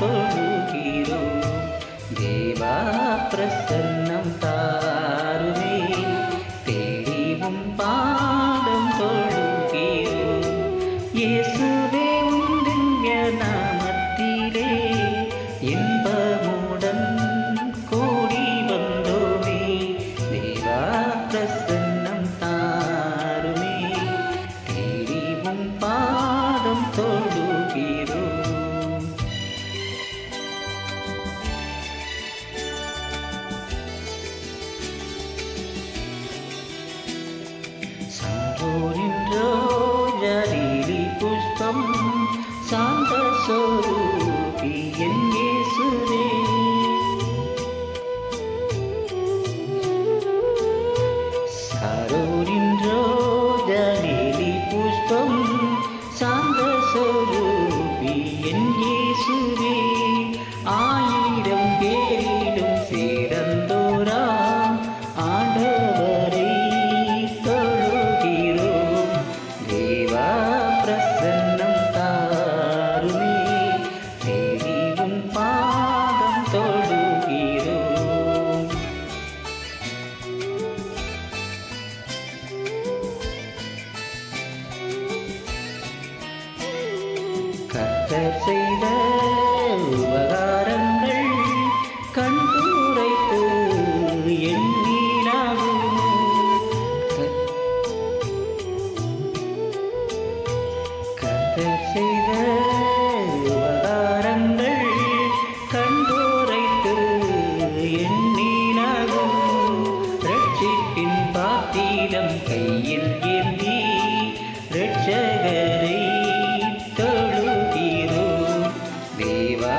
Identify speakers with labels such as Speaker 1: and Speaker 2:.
Speaker 1: தொழுகிறோம். தேவா பிரசன்னம் தாருமே, தேடிவும் பாதம் தொழுகிறோம். இயேசுவே உம் திவ்ய நாமத்திலே இன்பமுடன் கூடி வந்தோமே. தேவா பிரசன்னம் தாருமே, தேடிவும் பாதம் தொழுகிறோம். சாரோரின் ரோஜாலிலி புஷ்பம் சாந்த சொரூபி என் இயேசுவே. சாரோரின் ரோஜாலிலி புஷ்பம் சாந்த சொரூபி என் இயேசுவே. ஆயிரம் பேரிலும் சிறந்தோராம் ஆண்டவரை தொழுகிறோம். தேவா பிரசன்னம் தாருமே, தேடிவும் பாதம் தொழுகிறோம். கர்த்தர் செய்த உபகாரங்கள் கண்துரைத்து எண்ணினாகுமோ. கர்த்தர் செய்த உபகாரங்கள் கண்துரைத்து எண்ணினாகுமோ. ரட்சிப்பின் பாத்திரம் கையில் ஏந்தி இரட்சகரை தொழுகிறோம். தேவா